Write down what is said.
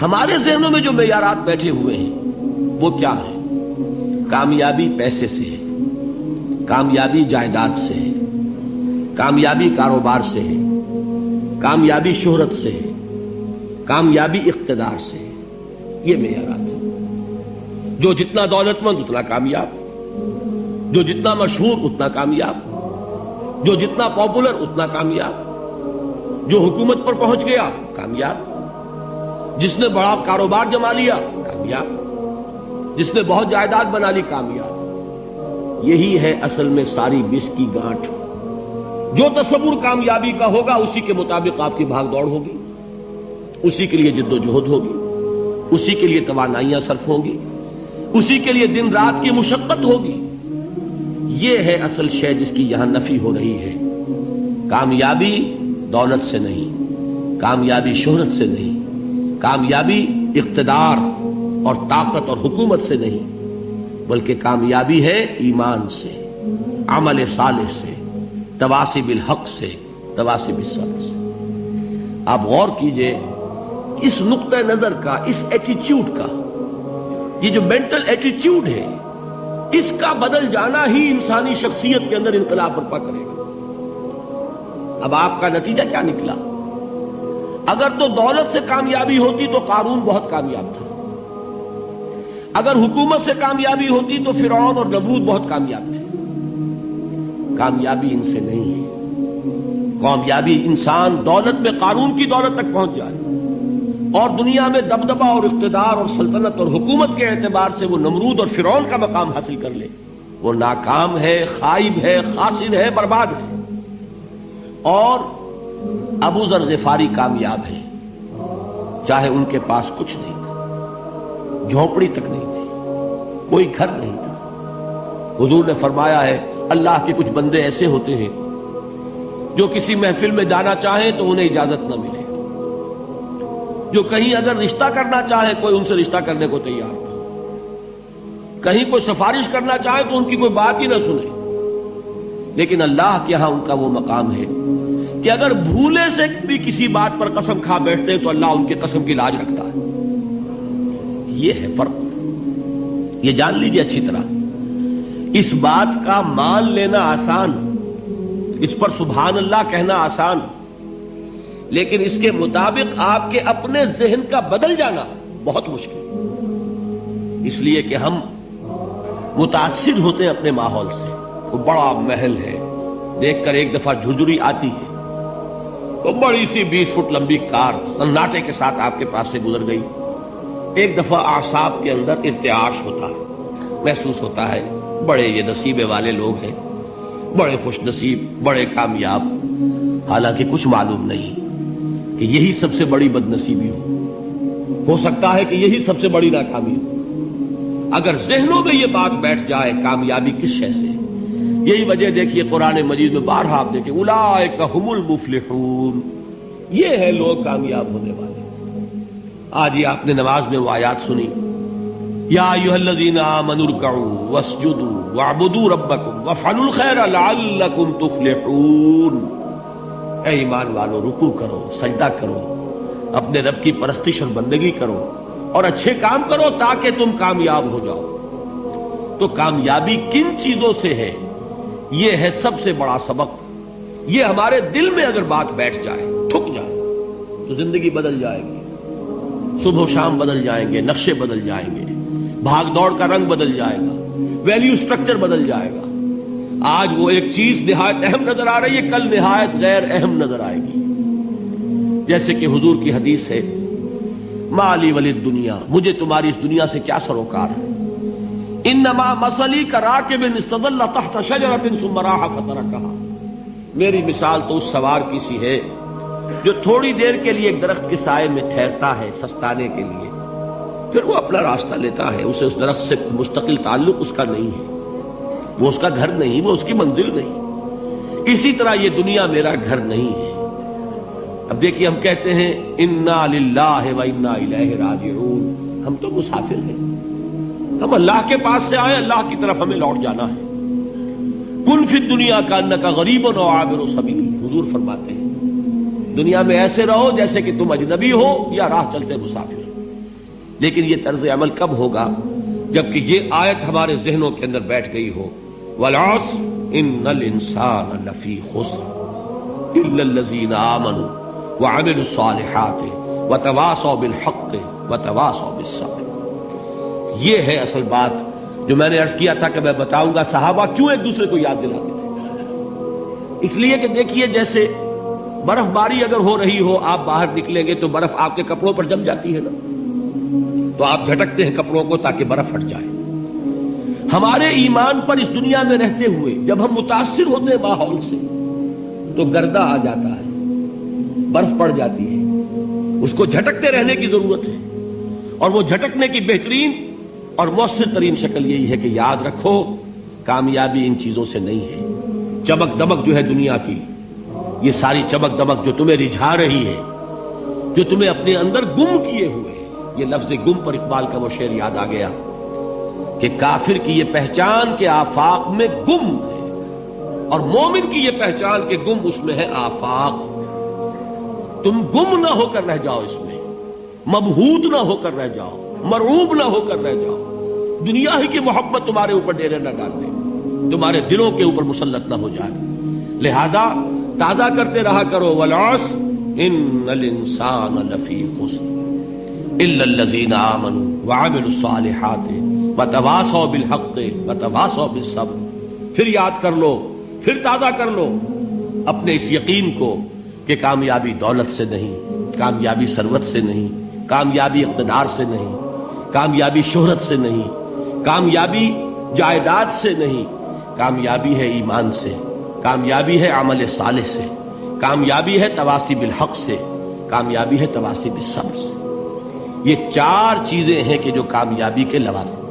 ہمارے ذہنوں میں جو معیارات بیٹھے ہوئے ہیں وہ کیا ہے؟ کامیابی پیسے سے ہے، کامیابی جائیداد سے ہے، کامیابی کاروبار سے ہے، کامیابی شہرت سے ہے، کامیابی اقتدار سے ہے. یہ معیارات ہیں. جو جتنا دولت مند اتنا کامیاب، جو جتنا مشہور اتنا کامیاب، جو جتنا پاپولر اتنا کامیاب، جو حکومت پر پہنچ گیا کامیاب، جس نے بڑا کاروبار جما لیا کامیاب، جس نے بہت جائیداد بنا لی کامیاب. یہی ہے اصل میں ساری بس کی گانٹھ. جو تصور کامیابی کا ہوگا اسی کے مطابق آپ کی بھاگ دوڑ ہوگی، اسی کے لیے جد و جہد ہوگی، اسی کے لیے توانائیاں صرف ہوں گی، اسی کے لیے دن رات کی مشقت ہوگی. یہ ہے اصل شے جس کی یہاں نفی ہو رہی ہے. کامیابی دولت سے نہیں، کامیابی شہرت سے نہیں، کامیابی اقتدار اور طاقت اور حکومت سے نہیں، بلکہ کامیابی ہے ایمان سے، عمل صالح سے، تواصی بالحق سے، تواصی بالصبر سے. آپ غور کیجئے اس نقطہ نظر کا، اس ایٹیچیوڈ کا، یہ جو مینٹل ایٹیچیوڈ ہے اس کا بدل جانا ہی انسانی شخصیت کے اندر انقلاب برپا کرے گا. اب آپ کا نتیجہ کیا نکلا؟ اگر تو دولت سے کامیابی ہوتی تو قارون بہت کامیاب تھا، اگر حکومت سے کامیابی ہوتی تو فرعون اور نمرود بہت کامیاب تھے. کامیابی ان سے نہیں ہے. کامیابی انسان دولت میں قارون کی دولت تک پہنچ جائے اور دنیا میں دبدبہ اور اقتدار اور سلطنت اور حکومت کے اعتبار سے وہ نمرود اور فرعون کا مقام حاصل کر لے، وہ ناکام ہے، خائب ہے، خاسر ہے، برباد ہے. اور ابو ذر غفاری کامیاب ہے، چاہے ان کے پاس کچھ نہیں تھا، جھونپڑی تک نہیں تھی، کوئی گھر نہیں تھا. حضور نے فرمایا ہے اللہ کے کچھ بندے ایسے ہوتے ہیں جو کسی محفل میں جانا چاہیں تو انہیں اجازت نہ ملے، جو کہیں اگر رشتہ کرنا چاہے کوئی ان سے رشتہ کرنے کو تیار نہ، کہیں کوئی سفارش کرنا چاہے تو ان کی کوئی بات ہی نہ سنے. لیکن اللہ کے ہاں ان کا وہ مقام ہے کہ اگر بھولے سے بھی کسی بات پر قسم کھا بیٹھتے ہیں تو اللہ ان کی قسم کی لاج رکھتا ہے. یہ ہے فرق. یہ جان لیجیے اچھی طرح. اس بات کا مان لینا آسان، اس پر سبحان اللہ کہنا آسان، لیکن اس کے مطابق آپ کے اپنے ذہن کا بدل جانا بہت مشکل. اس لیے کہ ہم متاثر ہوتے ہیں اپنے ماحول سے. وہ بڑا محل ہے، دیکھ کر ایک دفعہ جھجری آتی ہے، وہ بڑی سی 20 فٹ لمبی کار سناٹے کے ساتھ آپ کے پاس سے گزر گئی. ایک دفعہ اعصاب کے اندر ارتعاش ہوتا ہے، محسوس ہوتا ہے بڑے یہ نصیبے والے لوگ ہیں، بڑے خوش نصیب، بڑے کامیاب. حالانکہ کچھ معلوم نہیں کہ یہی سب سے بڑی بد نصیبی ہو سکتا ہے کہ یہی سب سے بڑی ناکامی ہو. اگر ذہنوں میں یہ بات بیٹھ جائے کامیابی کس شے سے. یہی وجہ دیکھیے قرآن مجید میں بارہا آپ دیکھیں اولئک هم المفلحون، یہ ہے لوگ کامیاب ہونے والے. آج یہ آپ نے نماز میں وہ آیات سنی، یا ایھا الذین آمنوا ارکعوا واسجدوا واعبدوا ربکم وافعلوا الخیر لعلکم تفلحون. اے ایمان والو، رکوع کرو، سجدہ کرو، اپنے رب کی پرستش اور بندگی کرو اور اچھے کام کرو تاکہ تم کامیاب ہو جاؤ. تو کامیابی کن چیزوں سے ہے؟ یہ ہے سب سے بڑا سبق. یہ ہمارے دل میں اگر بات بیٹھ جائے، ٹھک جائے، تو زندگی بدل جائے گی. صبح و شام بدل جائیں گے، نقشے بدل جائیں گے، بھاگ دوڑ کا رنگ بدل جائے گا، ویلیو سٹرکچر بدل جائے گا. آج وہ ایک چیز نہایت اہم نظر آ رہی ہے، کل نہایت غیر اہم نظر آئے گی. جیسے کہ حضور کی حدیث ہے مالی ولد دنیا، مجھے تمہاری اس دنیا سے کیا سروکار ہے. انما مثلی کراکب استظل تحت شجرۃ ثم راح فترکها، میری مثال تو اس سوار کی سی ہے جو تھوڑی دیر کے لیے ایک درخت کے سائے میں ٹھہرتا ہے سستانے کے لیے، پھر وہ اپنا راستہ لیتا ہے. اسے اس درخت سے مستقل تعلق اس کا نہیں ہے، وہ اس کا گھر نہیں، وہ اس کی منزل نہیں. اسی طرح یہ دنیا میرا گھر نہیں ہے. اب دیکھیے ہم کہتے ہیں انا للہ و انا الیہ راجعون، ہم تو مسافر ہیں، ہم اللہ کے پاس سے آئے، اللہ کی طرف ہمیں لوٹ جانا ہے. کن فی الدنیا کانک غریب و عابر سبیل، حضور فرماتے ہیں دنیا میں ایسے رہو جیسے کہ تم اجنبی ہو یا راہ چلتے مسافر. لیکن یہ طرز عمل کب ہوگا؟ جبکہ یہ آیت ہمارے ذہنوں کے اندر بیٹھ گئی ہو، والعصر ان الانسان لفی خسر الا الذین آمنوا وعملوا الصالحات وتواصوا بالحق وتواصوا بالصبر۔ یہ ہے اصل بات جو میں نے عرض کیا تھا کہ میں بتاؤں گا صحابہ کیوں ایک دوسرے کو یاد دلاتے تھے۔ اس لیے کہ دیکھیے جیسے برف باری اگر ہو رہی ہو، آپ باہر نکلیں گے تو برف آپ کے کپڑوں پر جم جاتی ہے نا، تو آپ جھٹکتے ہیں کپڑوں کو تاکہ برف ہٹ جائے۔ ہمارے ایمان پر اس دنیا میں رہتے ہوئے جب ہم متاثر ہوتے ہیں ماحول سے تو گردہ آ جاتا ہے، برف پڑ جاتی ہے، اس کو جھٹکتے رہنے کی ضرورت ہے۔ اور وہ جھٹکنے کی بہترین اور مؤثر ترین شکل یہی ہے کہ یاد رکھو کامیابی ان چیزوں سے نہیں ہے۔ چمک دمک جو ہے دنیا کی، یہ ساری چمک دمک جو تمہیں رجھا رہی ہے، جو تمہیں اپنے اندر گم کیے ہوئے ہے، یہ لفظ گم پر اقبال کا وہ شعر یاد آ گیا کہ کافر کی یہ پہچان کے آفاق میں گم ہے، اور مومن کی یہ پہچان کے گم اس میں ہے آفاق۔ تم گم نہ ہو کر رہ جاؤ، اس میں مبہوت نہ ہو کر رہ جاؤ، مرعوب نہ ہو کر رہ جاؤ، دنیا ہی کی محبت تمہارے اوپر ڈیرے نہ ڈال دے، تمہارے دلوں کے اوپر مسلط نہ ہو جائے۔ لہذا تازہ کرتے رہا کرو، والعصر ان الانسان لفی خسر الا الذین آمنوا وعملوا الصالحات وتواصوا بالحق وتواصوا بالصبر۔ پھر یاد کر لو، پھر تازہ کر لو اپنے اس یقین کو کہ کامیابی دولت سے نہیں، کامیابی ثروت سے نہیں، کامیابی اقتدار سے نہیں، کامیابی شہرت سے نہیں، کامیابی جائیداد سے نہیں، کامیابی ہے ایمان سے، کامیابی ہے عمل صالح سے، کامیابی ہے تواصی بالحق سے، کامیابی ہے تواصی بالصبر سے۔ یہ چار چیزیں ہیں کہ جو کامیابی کے لوازم